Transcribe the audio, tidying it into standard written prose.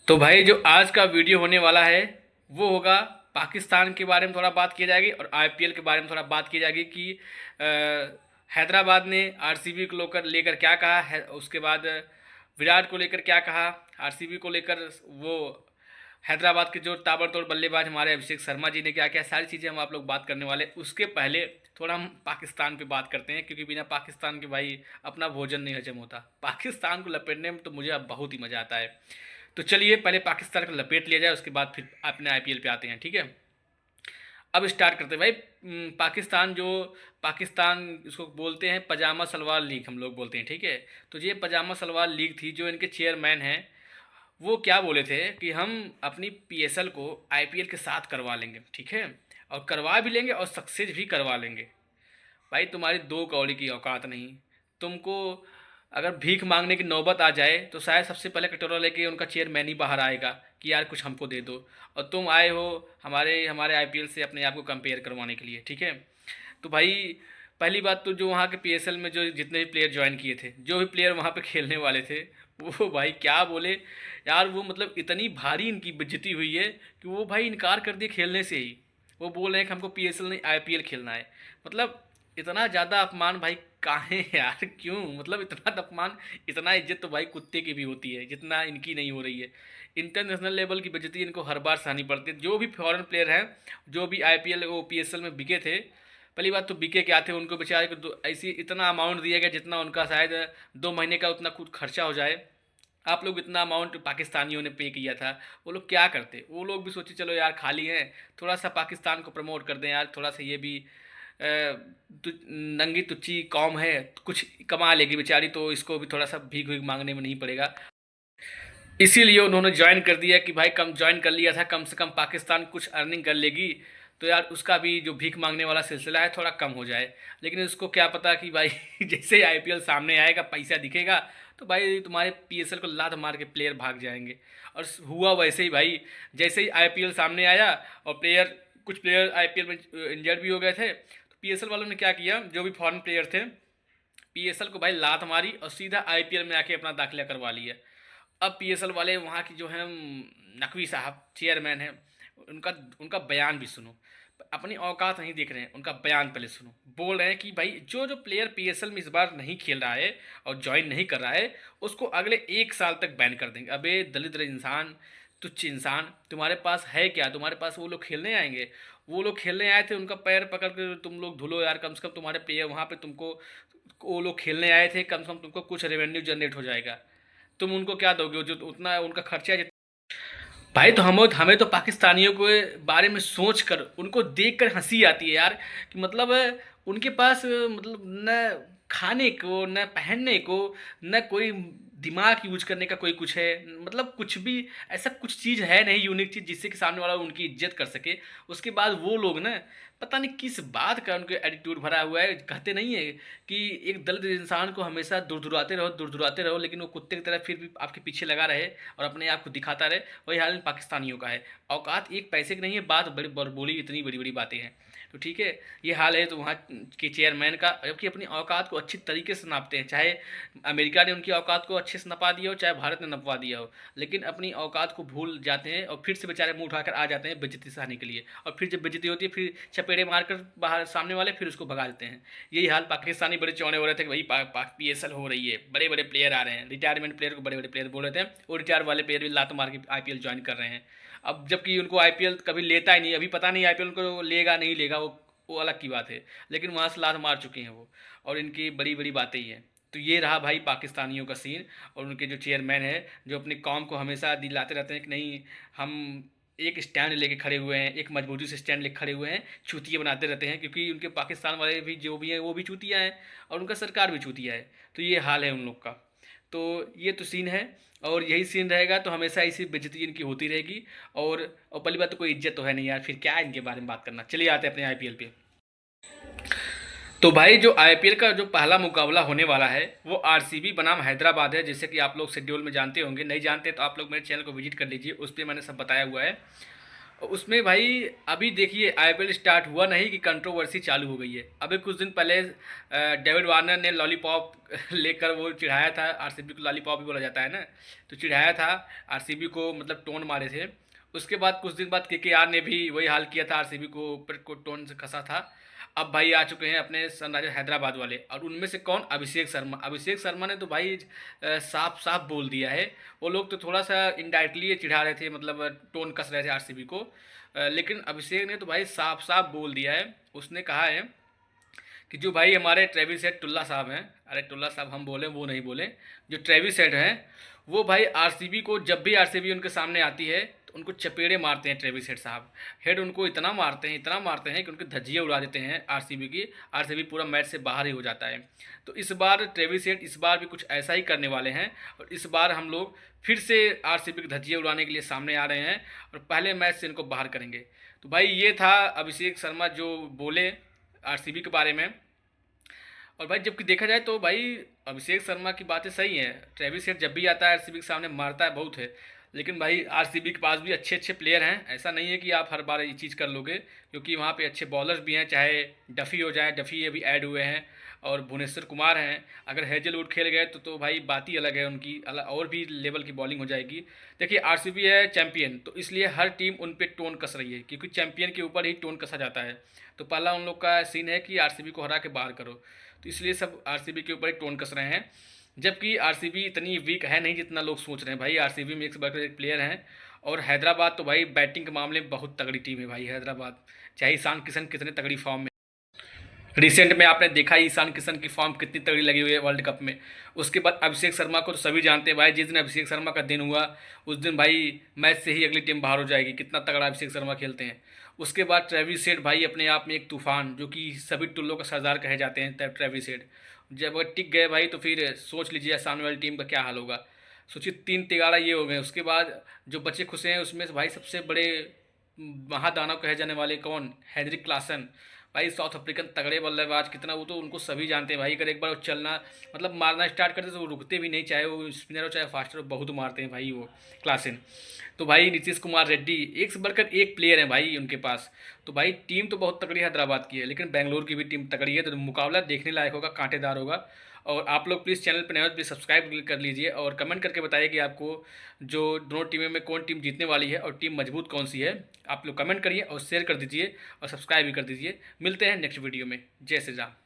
तो भाई जो आज का वीडियो होने वाला है वो होगा पाकिस्तान के बारे में थोड़ा बात की जाएगी और आईपीएल के बारे में थोड़ा बात की जाएगी कि अ, हैदराबाद ने आरसीबी को लेकर क्या कहा है। उसके बाद विराट को लेकर क्या कहा, आरसीबी को लेकर वो हैदराबाद के जो ताबड़तोड़ बल्लेबाज हमारे अभिषेक शर्मा जी ने क्या क्या सारी चीज़ें हम आप लोग बात करने वाले। उसके पहले थोड़ा हम पाकिस्तान पे बात करते हैं, क्योंकि बिना पाकिस्तान के भाई अपना भोजन नहीं हजम होता। पाकिस्तान को लपेटने में तो मुझे अब बहुत ही मज़ा आता है। तो चलिए पहले पाकिस्तान को लपेट लिया जाए, उसके बाद फिर अपने आईपीएल पे आते हैं, ठीक है। अब स्टार्ट करते हैं भाई। पाकिस्तान जो पाकिस्तान इसको बोलते हैं पजामा सलवार लीग, हम लोग बोलते हैं, ठीक है। तो ये पजामा सलवार लीग थी, जो इनके चेयरमैन हैं वो क्या बोले थे कि हम अपनी पीएसएल को आईपीएल के साथ करवा लेंगे, ठीक है। और करवा भी लेंगे और सक्सेस भी करवा लेंगे। भाई तुम्हारी दो कौड़ी की औकात नहीं। तुमको अगर भीख मांगने की नौबत आ जाए तो शायद सबसे पहले कटोरा लेके उनका चेयरमैन ही बाहर आएगा कि यार कुछ हमको दे दो। और तुम आए हो हमारे हमारे आईपीएल से अपने आप को कंपेयर करवाने के लिए, ठीक है। तो भाई पहली बात तो जो वहाँ के पीएसएल में जो जितने भी प्लेयर ज्वाइन किए थे, जो भी प्लेयर वहाँ पे खेलने वाले थे, वो भाई क्या बोले यार। वो मतलब इतनी भारी इनकी बेइज्जती हुई है कि वो भाई इनकार कर दिए खेलने से ही। वो बोल रहे हैं कि हमको पीएसएल नहीं आईपीएल खेलना है। मतलब इतना ज़्यादा अपमान भाई काहे यार, क्यों? मतलब इतना अपमान, इतना इज्जत तो भाई कुत्ते की भी होती है जितना इनकी नहीं हो रही है। इंटरनेशनल लेवल की बेइज्जती इनको हर बार सहनी पड़ती है। जो भी फॉरेन प्लेयर हैं, जो भी आईपीएल वो पीएसएल में बिके थे, पहली बात तो बिके क्या थे, उनको बेचारे को ऐसी इतना अमाउंट दिया गया जितना उनका शायद 2 महीने का उतना कुछ खर्चा हो जाए। आप लोग इतना अमाउंट पाकिस्तानियों ने पे किया था, वो लोग क्या करते? वो लोग भी सोचे चलो यार खाली हैं, थोड़ा सा पाकिस्तान को प्रमोट कर दें यार, थोड़ा सा ये भी नंगी तुच्ची कौम है, कुछ कमा लेगी बेचारी, तो इसको भी थोड़ा सा भीख भीख मांगने में नहीं पड़ेगा। इसीलिए उन्होंने ज्वाइन कर दिया कि भाई कम ज्वाइन कर लिया था, कम से कम पाकिस्तान कुछ अर्निंग कर लेगी तो यार उसका भी जो भीख मांगने वाला सिलसिला है थोड़ा कम हो जाए। लेकिन उसको क्या पता कि भाई जैसे ही आईपीएल सामने आएगा, पैसा दिखेगा, तो भाई तुम्हारे पीएसएल को लात मार के प्लेयर भाग जाएंगे। और हुआ वैसे ही भाई। जैसे ही आईपीएल सामने आया और कुछ प्लेयर आईपीएल में इंजर्ड भी हो गए थे, तो पीएसएल वालों ने क्या किया, जो भी फॉरेन प्लेयर थे, पीएसएल को भाई लात मारी और सीधा आईपीएल में आके अपना दाखिला करवा लिया। अब पीएसएल वाले वहाँ की जो है नकवी साहब चेयरमैन हैं, उनका उनका बयान भी सुनो। अपनी औकात नहीं देख रहे हैं, उनका बयान पहले सुनो। बोल रहे हैं कि भाई जो जो प्लेयर पीएसएल में इस बार नहीं खेल रहा है और ज्वाइन नहीं कर रहा है, उसको अगले 1 साल तक बैन कर देंगे। अबे दलित इंसान, तुच्छ इंसान, तुम्हारे पास है क्या? तुम्हारे पास वो लोग खेलने आएंगे? वो लोग खेलने आए थे, उनका पैर पकड़ कर तुम लोग धुलो यार। कम से कम तुम्हारे प्लेयर वहाँ पे तुमको, वो लोग खेलने आए थे, कम से कम तुमको कुछ रेवेन्यू जनरेट हो जाएगा। तुम उनको क्या दोगे जो उतना उनका खर्चा भाई? तो हम हमें तो पाकिस्तानियों के बारे में सोच कर, उनको देख कर हंसी आती है यार। कि मतलब उनके पास मतलब न खाने को, न पहनने को, न कोई दिमाग यूज करने का कोई कुछ है। मतलब कुछ भी ऐसा कुछ चीज़ है नहीं, यूनिक चीज़ जिससे कि सामने वाला उनकी इज्जत कर सके। उसके बाद वो लोग ना पता नहीं किस बात का उनके एटीट्यूड भरा हुआ है। कहते नहीं है कि एक दलित इंसान को हमेशा दुरदुराते रहो, दुरदुराते रहो, लेकिन वो कुत्ते की तरह फिर भी आपके पीछे लगा रहे और अपने आप को दिखाता रहे। वही हाल इन पाकिस्तानियों का है। औकात एक पैसे की नहीं है, बात बड़ी बोली इतनी बड़ी बड़ी बातें हैं। तो ठीक है, ये हाल है तो वहाँ के चेयरमैन का, जबकि अपनी औकात को अच्छी तरीके से नापते हैं। चाहे अमेरिका ने उनकी औकात को अच्छे से नपा दिया हो, चाहे भारत ने नपवा दिया हो, लेकिन अपनी औकात को भूल जाते हैं और फिर से बेचारे मुंह उठाकर आ जाते हैं बेइज्जती सहने के लिए। और फिर जब बेइज्जती होती है, फिर चपेड़े मारकर बाहर सामने वाले फिर उसको भगा देते हैं। यही हाल पाकिस्तानी बड़े चौड़े हो रहे थे कि भाई पीएसएल हो रही है, बड़े बड़े प्लेयर आ रहे हैं, रिटायरमेंट प्लेयर को बड़े बड़े प्लेयर बोल रहे थे, और रिटायर वाले प्लेयर भी लात मार के आईपीएल ज्वाइन कर रहे हैं। अब जबकि उनको आईपीएल कभी लेता ही नहीं, अभी पता नहीं आईपीएल उनको लेगा नहीं लेगा, वो अलग की बात है। लेकिन वहाँ से लात मार चुके हैं वो, और इनकी बड़ी बड़ी बातें ही हैं। तो ये रहा भाई पाकिस्तानियों का सीन। और उनके जो चेयरमैन है, जो अपनी कौम को हमेशा दिलाते रहते हैं कि नहीं, हम एक स्टैंड लेके खड़े हुए हैं, एक मजबूती से स्टैंड लेके खड़े हुए हैं, चूतिया बनाते रहते हैं। क्योंकि उनके पाकिस्तान वाले भी जो भी हैं वो भी चूतिया हैं, और उनका सरकार भी चूतिया है। तो ये हाल है उन लोग का। तो ये तो सीन है, और यही सीन रहेगा। तो हमेशा इसी बेइज्जती इनकी होती रहेगी। और पहली बात तो कोई इज्जत तो है नहीं यार, फिर क्या इनके बारे में बात करना। चलिए आते हैं अपने आईपीएल पे। तो भाई जो आईपीएल का जो पहला मुकाबला होने वाला है वो आरसीबी बनाम हैदराबाद है। जैसे कि आप लोग शेड्यूल में जानते होंगे, नहीं जानते तो आप लोग मेरे चैनल को विजिट कर लीजिए, उस पर मैंने सब बताया हुआ है। उसमें भाई अभी देखिए आईपीएल स्टार्ट हुआ नहीं कि कंट्रोवर्सी चालू हो गई है। अभी कुछ दिन पहले डेविड वार्नर ने लॉलीपॉप लेकर वो चिढ़ाया था आरसीबी को, लॉलीपॉप भी बोला जाता है ना, तो चिढ़ाया था आरसीबी को, मतलब टोन मारे थे। उसके बाद कुछ दिन बाद केकेआर ने भी वही हाल किया था, आरसीबी को ऊपर को टोन से कसा था। अब भाई आ चुके हैं अपने सनराइजर हैदराबाद वाले, और उनमें से कौन, अभिषेक शर्मा। अभिषेक शर्मा ने तो भाई साफ साफ बोल दिया है। वो लोग तो थोड़ा सा इनडायरेक्टली चिढ़ा रहे थे, मतलब टोन कस रहे थे आरसीबी को, लेकिन अभिषेक ने तो भाई साफ साफ बोल दिया है। उसने कहा है कि जो भाई हमारे ट्रेविस हेड टुल्ला साहब हैं, अरे टुल्ला साहब हम बोले वो नहीं बोले, जो ट्रेविस हेड हैं वो भाई आरसीबी को, जब भी आरसीबी उनके सामने आती है तो उनको चपेड़े मारते हैं ट्रेविस हेड साहब। हेड उनको इतना मारते हैं, इतना मारते हैं कि उनकी धज्जियाँ उड़ा देते हैं आरसीबी की। आरसीबी पूरा मैच से बाहर ही हो जाता है। तो इस बार ट्रेविस हेड इस बार भी कुछ ऐसा ही करने वाले हैं, और इस बार हम लोग फिर से आरसीबी की धज्जियाँ उड़ाने के लिए सामने आ रहे हैं, और पहले मैच से इनको बाहर करेंगे। तो भाई ये था अभिषेक शर्मा जो बोले आरसीबी के बारे में। और भाई जबकि देखा जाए तो भाई अभिषेक शर्मा की बातें सही हैं, ट्रेविस हेड जब भी आता है आरसीबी के सामने मारता है बहुत है, लेकिन भाई आरसीबी के पास भी अच्छे अच्छे प्लेयर हैं। ऐसा नहीं है कि आप हर बार ये चीज़ कर लोगे, क्योंकि वहाँ पे अच्छे बॉलर्स भी हैं, चाहे डफ़ी हो जाए, डफ़ी अभी ऐड हुए हैं, और भुवनेश्वर कुमार हैं। अगर हेजलवुड खेल गए तो भाई बात ही अलग है, उनकी अलग और भी लेवल की बॉलिंग हो जाएगी। देखिए आरसीबी है चैंपियन, तो इसलिए हर टीम उन पे टोन कस रही है, क्योंकि चैंपियन के ऊपर ही टोन कसा जाता है। तो पहला उन लोग का सीन है कि आरसीबी को हरा के बाहर करो, तो इसलिए सब आरसीबी के ऊपर ही टोन कस रहे हैं। जबकि आरसीबी इतनी वीक है नहीं जितना लोग सोच रहे हैं। भाई आरसीबी में एक से बढ़कर एक प्लेयर हैं, और हैदराबाद तो भाई बैटिंग के मामले में बहुत तगड़ी टीम है भाई हैदराबाद। चाहे ईशान किशन कितने तगड़ी फॉर्म में, रिसेंट में आपने देखा ही ईशान किशन की फॉर्म कितनी तगड़ी लगी हुई है वर्ल्ड कप में। उसके बाद अभिषेक शर्मा को तो सभी जानते हैं भाई, जिस दिन अभिषेक शर्मा का दिन हुआ उस दिन भाई मैच से ही अगली टीम बाहर हो जाएगी, कितना तगड़ा अभिषेक शर्मा खेलते हैं। उसके बाद ट्रेविस हेड भाई अपने आप में एक तूफान, जो कि सभी टुल्लों का सरदार कहे जाते हैं ट्रेविस हेड। जब अगर टिक गए भाई तो फिर सोच लीजिए सामने वाली टीम का क्या हाल होगा। सोचिए 3 तिगाड़ा ये हो गए। उसके बाद जो बच्चे खुश हैं उसमें से भाई सबसे बड़े महादानव कहे जाने वाले कौन, हेनरिक क्लासन। भाई साउथ अफ्रीकन तगड़े बल्लेबाज, कितना वो तो उनको सभी जानते हैं भाई। अगर एक बार वो चलना मतलब मारना स्टार्ट करते तो वो रुकते भी नहीं, चाहे वो स्पिनर हो चाहे फास्टर हो, बहुत मारते हैं भाई वो क्लासन। तो भाई नीतीश कुमार रेड्डी एक से बढ़कर एक प्लेयर है भाई उनके पास। तो भाई टीम तो बहुत तगड़ी हैदराबाद की है, लेकिन बेंगलोर की भी टीम तगड़ी है, तो मुकाबला देखने लायक होगा, कांटेदार होगा। और आप लोग प्लीज़ चैनल पर नए हो तो प्लीज़ सब्सक्राइब कर लीजिए, और कमेंट करके बताइए कि आपको जो दोनों टीमों में कौन टीम जीतने वाली है और टीम मजबूत कौन सी है। आप लोग कमेंट करिए और शेयर कर दीजिए और सब्सक्राइब भी कर दीजिए। मिलते हैं नेक्स्ट वीडियो में। जय श्री राम।